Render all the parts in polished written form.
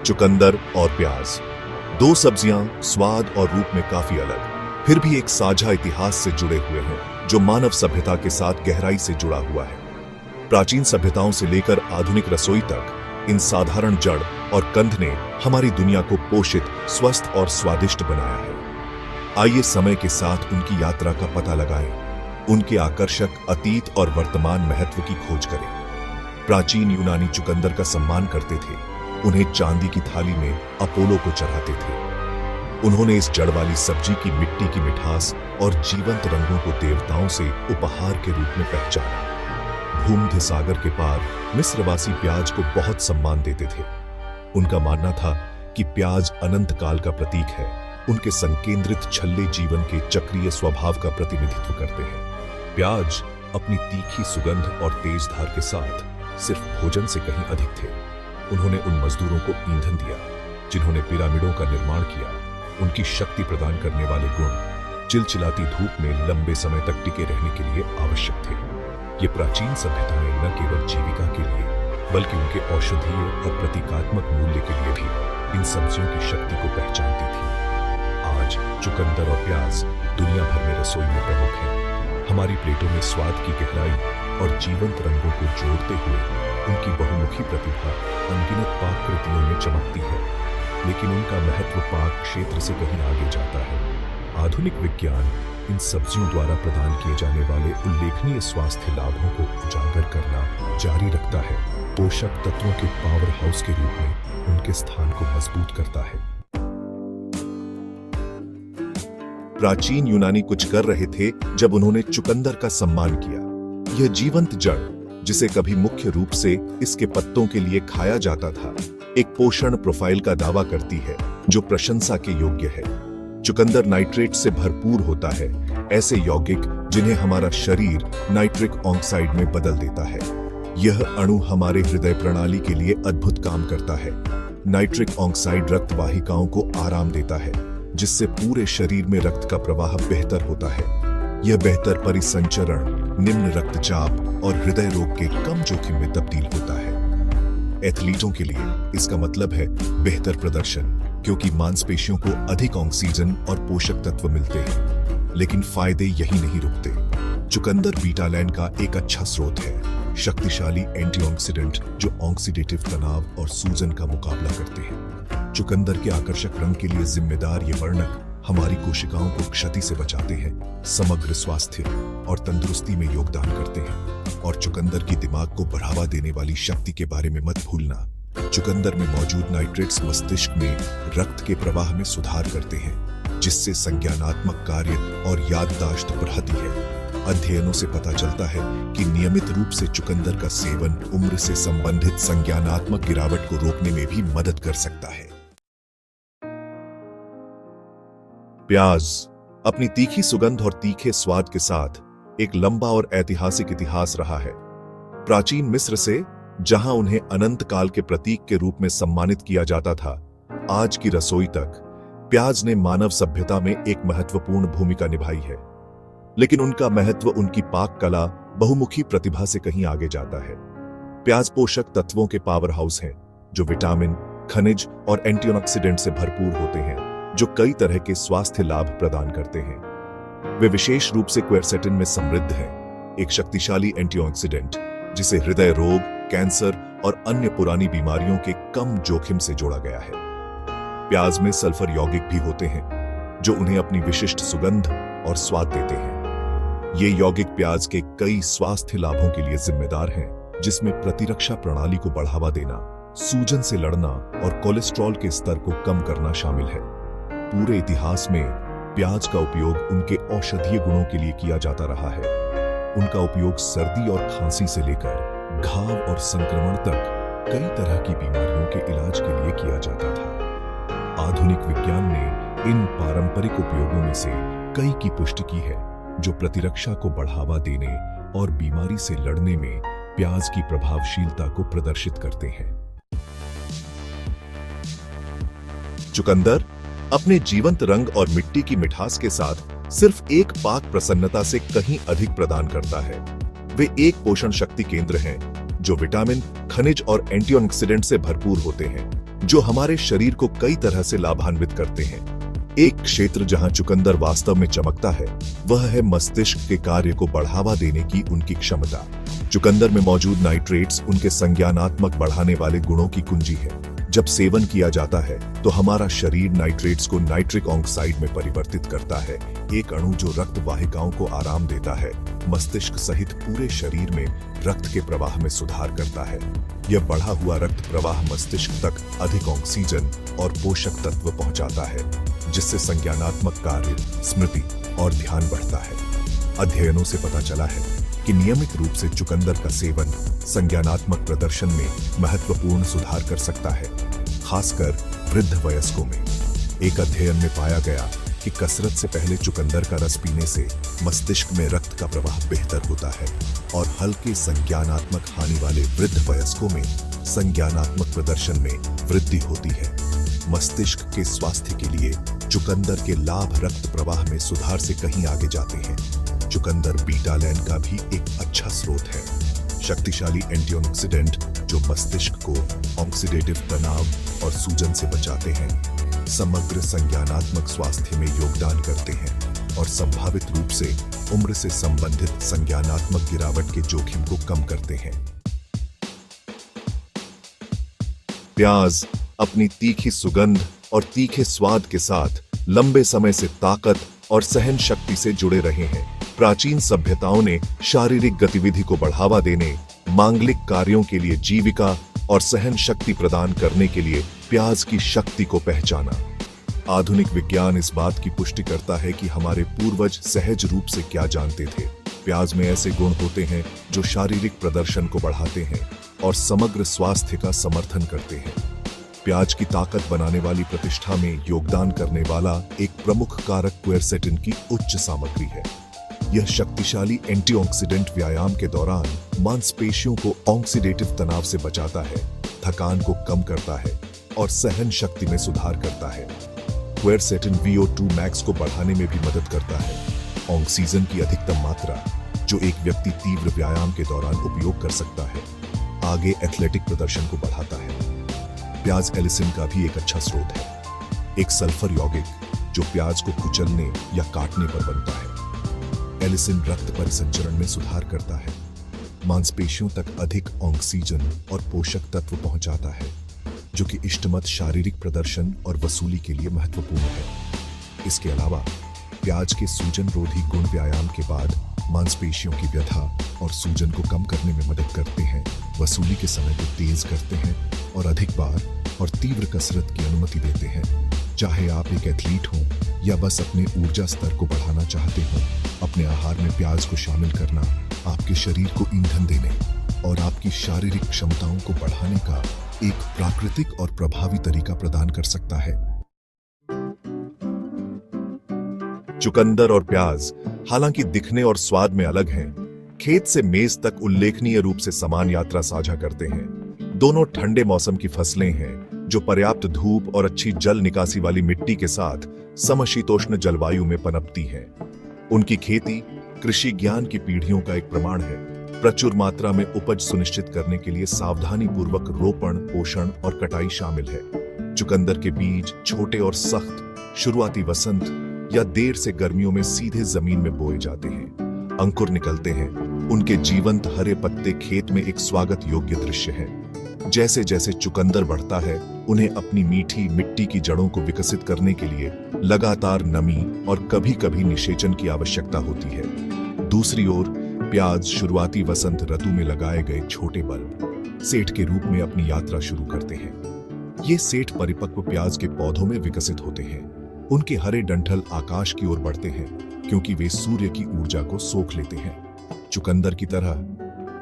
चुकंदर और प्याज, दो सब्जियां स्वाद और रूप में काफी अलग, फिर भी एक साझा इतिहास से जुड़े हुए हैं जो मानव सभ्यता के साथ गहराई से जुड़ा हुआ है। प्राचीन सभ्यताओं से लेकर आधुनिक रसोई तक इन साधारण जड़ और कंद ने हमारी दुनिया को पोषित, स्वस्थ और स्वादिष्ट बनाया है। आइए समय के साथ उनकी यात्रा का पता लगाएं, उनके आकर्षक अतीत और वर्तमान महत्व की खोज करें। प्राचीन यूनानी चुकंदर का सम्मान करते थे, उन्हें चांदी की थाली में अपोलो को चढ़ाते थे। उन्होंने इस जड़ वाली सब्जी की मिट्टी की मिठास और जीवंत रंगों को देवताओं से उपहार के रूप में पहचाना। भूमध्य सागर के पार मिस्रवासी प्याज को बहुत सम्मान देते थे। उनका मानना था कि प्याज अनंत काल का प्रतीक है, उनके संकेंद्रित छल्ले जीवन के चक्रीय स्वभाव का प्रतिनिधित्व करते हैं। प्याज अपनी तीखी सुगंध और तेज धार के साथ सिर्फ भोजन से कहीं अधिक थे। उन्होंने उन मजदूरों को ईंधन दिया जिन्होंने पिरामिडों का निर्माण किया। उनकी शक्ति प्रदान करने वाले गुण चिलचिलाती धूप में लंबे समय तक टिके रहने के लिए आवश्यक थे। ये प्राचीन सभ्यताएं न केवल जीविका के लिए बल्कि उनके औषधीय और प्रतीकात्मक मूल्य के लिए भी इन सब्जियों की शक्ति को पहचानती थी। आज चुकंदर और प्याज दुनिया भर में रसोई में प्रमुख हैं। हमारी प्लेटों में स्वाद की गहराई और जीवंत रंगों को जोड़ते हुए उनकी बहुमुखी प्रतिभा अनगिनत पाक कृतियों में चमकती है। लेकिन उनका महत्व पाक क्षेत्र से कहीं आगे जाता है। आधुनिक विज्ञान इन सब्जियों द्वारा प्रदान किए जाने वाले उल्लेखनीय स्वास्थ्य लाभों को उजागर करना जारी रखता है, पोषक तत्वों के पावर हाउस के रूप में उनके स्थान को मजबूत करता है। प्राचीन यूनानी कुछ कर रहे थे जब उन्होंने चुकंदर का सम्मान किया। यह जीवंत जड़, जिसे कभी मुख्य रूप से इसके पत्तों के लिए खाया जाता था, एक पोषण प्रोफाइल का दावा करती है जो प्रशंसा के योग्य है। चुकंदर नाइट्रेट से भरपूर होता है, ऐसे यौगिक जिन्हें हमारा शरीर नाइट्रिक ऑक्साइड में बदल देता है। यह अणु हमारे हृदय प्रणाली के लिए अद्भुत काम करता है। नाइट्रिक ऑक्साइड रक्त वाहिकाओं को आराम देता है, जिससे पूरे शरीर में रक्त का प्रवाह बेहतर होता है। यह बेहतर परिसंचरण, निम्न रक्तचाप और हृदय रोग के कम जोखिम में तब्दील होता है। एथलीटों के लिए इसका मतलब है बेहतर प्रदर्शन, क्योंकि मांसपेशियों को अधिक ऑक्सीजन और पोषक तत्व मिलते हैं। लेकिन फायदे यही नहीं रुकते। चुकंदर बीटालैन का एक अच्छा स्रोत है, शक्तिशाली एंटीऑक्सीडेंट जो ऑक्सीडेटिव तनाव और सूजन का मुकाबला करते हैं। चुकंदर के आकर्षक रंग के लिए जिम्मेदार ये वर्णक हमारी कोशिकाओं को क्षति से बचाते हैं, समग्र स्वास्थ्य और तंदुरुस्ती में योगदान करते हैं। और चुकंदर की दिमाग को बढ़ावा देने वाली शक्ति के बारे में मत भूलना। चुकंदर में मौजूद नाइट्रेट्स मस्तिष्क में रक्त के प्रवाह में सुधार करते हैं, जिससे संज्ञानात्मक कार्य और याददाश्त बढ़ती है। अध्ययनों से पता चलता है कि नियमित रूप से चुकंदर का सेवन उम्र से संबंधित संज्ञानात्मक गिरावट को रोकने में भी मदद कर सकता है। प्याज अपनी तीखी सुगंध और तीखे स्वाद के साथ एक लंबा और ऐतिहासिक इतिहास रहा है। प्राचीन मिस्र से, जहां उन्हें अनंत काल के प्रतीक के रूप में सम्मानित किया जाता था, आज की रसोई तक प्याज ने मानव सभ्यता में एक महत्वपूर्ण भूमिका निभाई है। लेकिन उनका महत्व उनकी पाक कला, बहुमुखी प्रतिभा से कहीं आगे जाता है। प्याज पोषक तत्वों के पावर हाउस हैं, जो विटामिन, खनिज और एंटीऑक्सीडेंट से भरपूर होते हैं, जो कई तरह के स्वास्थ्य लाभ प्रदान करते हैं। वे विशेष रूप से क्वेरसेटिन में समृद्ध हैं, एक शक्तिशाली एंटीऑक्सीडेंट जिसे हृदय रोग, कैंसर और अन्य पुरानी बीमारियों के कम जोखिम से जोड़ा गया है। प्याज में सल्फर यौगिक भी होते हैं, जो उन्हें अपनी विशिष्ट सुगंध और स्वाद देते हैं। ये यौगिक प्याज के कई स्वास्थ्य लाभों के लिए जिम्मेदार हैं, जिसमें प्रतिरक्षा प्रणाली को बढ़ावा देना, सूजन से लड़ना और कोलेस्ट्रॉल के स्तर को कम करना शामिल है। पूरे इतिहास में प्याज का उपयोग उनके औषधीय गुणों के लिए किया जाता रहा है। उनका उपयोग सर्दी और खांसी से लेकर घाव और संक्रमण तक कई तरह की बीमारियों के इलाज के लिए किया जाता था। आधुनिक विज्ञान ने इन पारंपरिक उपयोगों में से कई की पुष्टि की है, जो प्रतिरक्षा को बढ़ावा देने और बीमारी से लड़ने में प्याज की प्रभावशीलता को प्रदर्शित करते हैं। चुकंदर अपने जीवंत रंग और मिट्टी की मिठास के साथ सिर्फ एक पाक प्रसन्नता से कहीं अधिक प्रदान करता है। वे एक पोषण शक्ति केंद्र हैं जो विटामिन, खनिज और एंटीऑक्सीडेंट से भरपूर होते हैं, जो हमारे शरीर को कई तरह से लाभान्वित करते हैं। एक क्षेत्र जहां चुकंदर वास्तव में चमकता है वह है मस्तिष्क के कार्य को बढ़ावा देने की उनकी क्षमता। चुकंदर में मौजूद नाइट्रेट्स उनके संज्ञानात्मक बढ़ाने वाले गुणों की कुंजी है। जब सेवन किया जाता है तो हमारा शरीर नाइट्रेट्स को नाइट्रिक ऑक्साइड में परिवर्तित करता है, एक अणु जो रक्त वाहिकाओं को आराम देता है, मस्तिष्क सहित पूरे शरीर में रक्त के प्रवाह में सुधार करता है। यह बढ़ा हुआ रक्त प्रवाह मस्तिष्क तक अधिक ऑक्सीजन और पोषक तत्व पहुंचाता है, जिससे संज्ञानात्मक कार्य, स्मृति और ध्यान बढ़ता है। अध्ययनों से पता चला है कि नियमित रूप से चुकंदर का सेवन संज्ञानात्मक प्रदर्शन में महत्वपूर्ण सुधार कर सकता है, खासकर वृद्ध वयस्कों में। एक अध्ययन में पाया गया कि कसरत से पहले चुकंदर का रस पीने से मस्तिष्क में रक्त का प्रवाह बेहतर होता है और हल्के संज्ञानात्मक हानि वाले वृद्ध वयस्कों में संज्ञानात्मक प्रदर्शन में वृद्धि होती है। मस्तिष्क के स्वास्थ्य के लिए चुकंदर के लाभ रक्त प्रवाह में सुधार से कहीं आगे जाते हैं। चुकंदर बीटालैन का भी एक अच्छा स्रोत है, शक्तिशाली एंटीऑक्सीडेंट जो मस्तिष्क को ऑक्सीडेटिव तनाव और सूजन से बचाते हैं, समग्र संज्ञानात्मक स्वास्थ्य में योगदान करते हैं और संभावित रूप से उम्र से संबंधित संज्ञानात्मक गिरावट के जोखिम को कम करते हैं। प्याज अपनी तीखी सुगंध और तीखे स्वाद के साथ लंबे समय से ताकत और सहन शक्ति से जुड़े रहे हैं। प्राचीन सभ्यताओं ने शारीरिक गतिविधि को बढ़ावा देने, मांगलिक कार्यों के लिए जीविका और सहन शक्ति प्रदान करने के लिए प्याज की शक्ति को पहचाना। आधुनिक विज्ञान इस बात की पुष्टि करता है कि हमारे पूर्वज सहज रूप से क्या जानते थे। प्याज में ऐसे गुण होते हैं जो शारीरिक प्रदर्शन को बढ़ाते हैं और समग्र स्वास्थ्य का समर्थन करते हैं। प्याज की ताकत बनाने वाली प्रतिष्ठा में योगदान करने वाला एक प्रमुख कारक क्वेरसेटिन की उच्च सामग्री है। यह शक्तिशाली एंटीऑक्सीडेंट व्यायाम के दौरान मांसपेशियों को ऑक्सीडेटिव तनाव से बचाता है, थकान को कम करता है और सहन शक्ति में सुधार करता है। क्वेरसेटिन VO2 मैक्स को बढ़ाने में भी मदद करता है, ऑक्सीजन की अधिकतम मात्रा जो एक व्यक्ति तीव्र व्यायाम के दौरान उपयोग कर सकता है, आगे एथलेटिक प्रदर्शन को बढ़ाता है। प्याज एलिसिन का भी एक अच्छा स्रोत है, एक सल्फर यौगिक जो प्याज को कुचलने या काटने पर बनता है। एलिसिन रक्त परिसंचरण में सुधार करता है, मांसपेशियों तक अधिक ऑक्सीजन और पोषक तत्व पहुंचाता है, जो कि इष्टमत शारीरिक प्रदर्शन और वसूली के लिए महत्वपूर्ण है। इसके अलावा प्याज के सूजन रोधी गुण व्यायाम के बाद मांसपेशियों की व्यथा और सूजन को कम करने में मदद करते हैं, वसूली के समय को तेज करते हैं और अधिक बार और तीव्र कसरत की अनुमति देते हैं। चाहे आप एक एथलीट हों या बस अपने ऊर्जा स्तर को बढ़ाना चाहते हों, अपने आहार में प्याज को शामिल करना आपके शरीर को ईंधन देने और आपकी शारीरिक क्षमताओं को बढ़ाने का एक प्राकृतिक और प्रभावी तरीका प्रदान कर सकता है। चुकंदर और प्याज हालांकि दिखने और स्वाद में अलग हैं, खेत से मेज तक उल्लेखनीय रूप से समान यात्रा साझा करते हैं। दोनों ठंडे मौसम की फसलें हैं जो पर्याप्त धूप और अच्छी जल निकासी वाली मिट्टी के साथ समशीतोष्ण जलवायु में पनपती हैं। उनकी खेती कृषि ज्ञान की पीढ़ियों का एक प्रमाण है। प्रचुर मात्रा में उपज सुनिश्चित करने के लिए सावधानी पूर्वक रोपण, पोषण और कटाई शामिल है। चुकंदर के बीज छोटे और सख्त शुरुआती वसंत या देर से गर्मियों में सीधे जमीन में बोए जाते हैं। अंकुर निकलते हैं। उनके जीवंत हरे पत्ते खेत में एक स्वागत योग्य दृश्य है। जैसे जैसे चुकंदर बढ़ता है, उन्हें अपनी मीठी मिट्टी की जड़ों को विकसित करने के लिए लगातार नमी और कभी-कभी निषेचन की आवश्यकता होती है। दूसरी ओर प्याज शुरुआती वसंत ऋतु में लगाए गए छोटे बल्ब सेठ के रूप में अपनी यात्रा शुरू करते हैं। ये सेठ परिपक्व प्याज के पौधों में विकसित होते हैं। उनके हरे डंठल आकाश की ओर बढ़ते हैं क्योंकि वे सूर्य की ऊर्जा को सोख लेते हैं। चुकंदर की तरह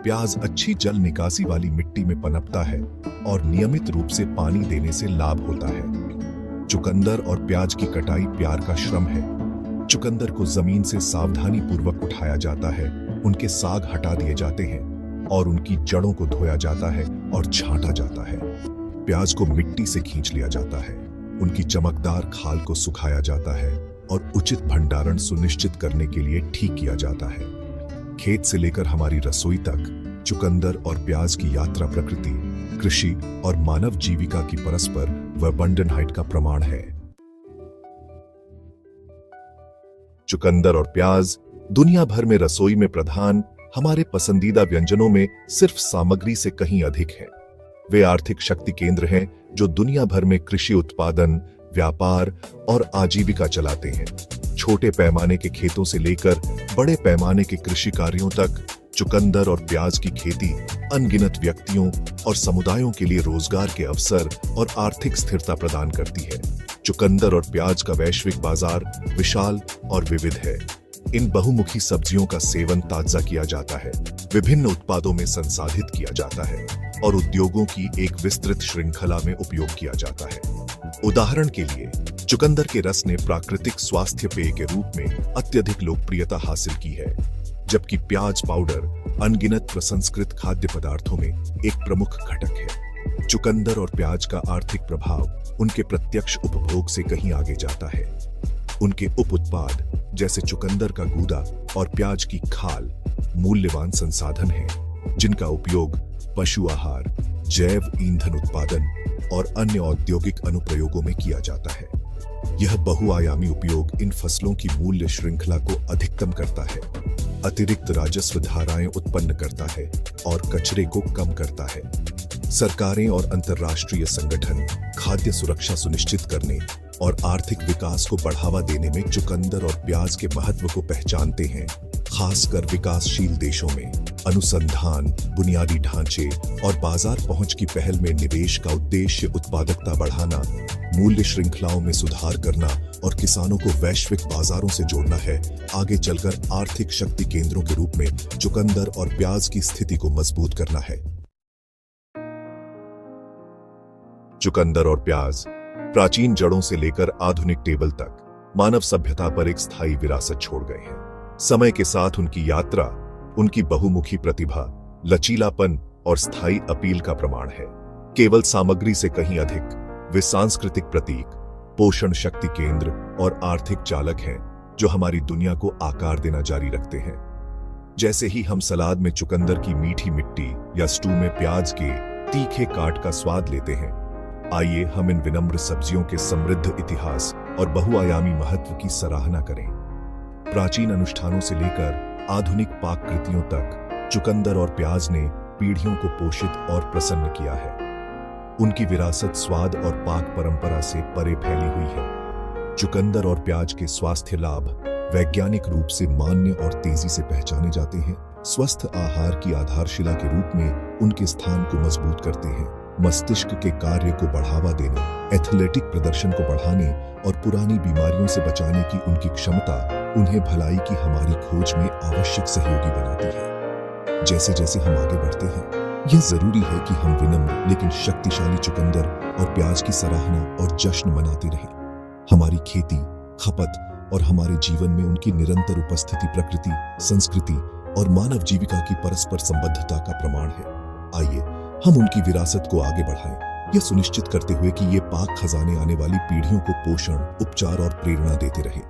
प्याज अच्छी जल निकासी वाली मिट्टी में पनपता है और नियमित रूप से पानी देने से लाभ होता है। चुकंदर और प्याज की कटाई प्यार का श्रम है। चुकंदर को जमीन से सावधानी पूर्वक उठाया जाता है, उनके साग हटा दिए जाते हैं और उनकी जड़ों को धोया जाता है और छांटा जाता है। प्याज को मिट्टी से खींच लिया जाता है, उनकी चमकदार खाल को सुखाया जाता है और उचित भंडारण सुनिश्चित करने के लिए ठीक किया जाता है। खेत से लेकर हमारी रसोई तक चुकंदर और प्याज की यात्रा प्रकृति कृषि और मानव जीविका की परस्पर व बंडनहाइट का प्रमाण है। चुकंदर और प्याज दुनिया भर में रसोई में प्रधान हमारे पसंदीदा व्यंजनों में सिर्फ सामग्री से कहीं अधिक हैं। वे आर्थिक शक्ति केंद्र हैं जो दुनिया भर में कृषि उत्पादन, व्यापार और आजीविका चलाते हैं। छोटे पैमाने के खेतों से लेकर बड़े पैमाने के कृषि कार्यों तक चुकंदर और प्याज की खेती अनगिनत व्यक्तियों और समुदायों के लिए रोजगार के अवसर और आर्थिक स्थिरता प्रदान करती है। चुकंदर और प्याज का वैश्विक बाजार विशाल और विविध है। इन बहुमुखी सब्जियों का सेवन ताजा किया जाता है, विभिन्न उत्पादों में संसाधित किया जाता है और उद्योगों की एक विस्तृत श्रृंखला में उपयोग किया जाता है। उदाहरण के लिए चुकंदर के रस ने प्राकृतिक स्वास्थ्य पेय के रूप में अत्यधिक लोकप्रियता हासिल की है, जबकि प्याज पाउडर अनगिनत प्रसंस्कृत खाद्य पदार्थों में एक प्रमुख घटक है। चुकंदर और प्याज का आर्थिक प्रभाव उनके प्रत्यक्ष उपभोग से कहीं आगे जाता है। उनके उप उत्पाद जैसे चुकंदर का गूदा और प्याज की खाल मूल्यवान संसाधन हैं, जिनका उपयोग पशु आहार, जैव ईंधन उत्पादन और अन्य औद्योगिक अनुप्रयोगों में किया जाता है। यह बहुआयामी उपयोग इन फसलों की मूल्य श्रृंखला को अधिकतम करता है, अतिरिक्त राजस्व धाराएं उत्पन्न करता है और कचरे को कम करता है। सरकारें और अंतर्राष्ट्रीय संगठन खाद्य सुरक्षा सुनिश्चित करने और आर्थिक विकास को बढ़ावा देने में चुकंदर और प्याज के महत्व को पहचानते हैं। खासकर विकासशील देशों में अनुसंधान, बुनियादी ढांचे और बाजार पहुंच की पहल में निवेश का उद्देश्य उत्पादकता बढ़ाना, मूल्य श्रृंखलाओं में सुधार करना और किसानों को वैश्विक बाजारों से जोड़ना है। आगे चलकर आर्थिक शक्ति केंद्रों के रूप में चुकंदर और प्याज की स्थिति को मजबूत करना है। चुकंदर और प्याज प्राचीन जड़ों से लेकर आधुनिक टेबल तक मानव सभ्यता पर एक स्थायी विरासत छोड़ गए हैं। समय के साथ उनकी यात्रा, उनकी बहुमुखी प्रतिभा, लचीलापन और स्थायी अपील का प्रमाण है। केवल सामग्री से कहीं अधिक वे सांस्कृतिक प्रतीक, पोषण शक्ति केंद्र और आर्थिक चालक हैं जो हमारी दुनिया को आकार देना जारी रखते हैं। जैसे ही हम सलाद में चुकंदर की मीठी मिट्टी या स्टू में प्याज के तीखे काट का स्वाद लेते हैं, आइए हम इन विनम्र सब्जियों के समृद्ध इतिहास और बहुआयामी महत्व की सराहना करें। प्राचीन अनुष्ठानों से लेकर आधुनिक पाक कृतियों तक चुकंदर और प्याज ने पीढ़ियों को पोषित और प्रसन्न किया है। उनकी विरासत स्वाद और पाक परंपरा से परे फैली हुई है। चुकंदर और प्याज के स्वास्थ्य लाभ वैज्ञानिक रूप से मान्य और तेजी से पहचाने जाते हैं। स्वस्थ आहार की आधारशिला के रूप में उनके स्थान को मजबूत करते हैं। मस्तिष्क के कार्य को बढ़ावा देने, एथलेटिक प्रदर्शन को बढ़ाने और पुरानी बीमारियों से बचाने की उनकी क्षमता उन्हें भलाई की हमारी खोज में आवश्यक सहयोगी बनाती है। जैसे जैसे हम आगे बढ़ते हैं, यह जरूरी है कि हम विनम्र लेकिन शक्तिशाली चुकंदर और प्याज की सराहना और जश्न मनाते रहें। हमारी खेती, खपत और हमारे जीवन में उनकी निरंतर उपस्थिति प्रकृति, संस्कृति और मानव जीविका की परस्पर संबद्धता का प्रमाण है। आइए हम उनकी विरासत को आगे बढ़ाएं, यह सुनिश्चित करते हुए कि ये पाक खजाने आने वाली पीढ़ियों को पोषण, उपचार और प्रेरणा देते रहे।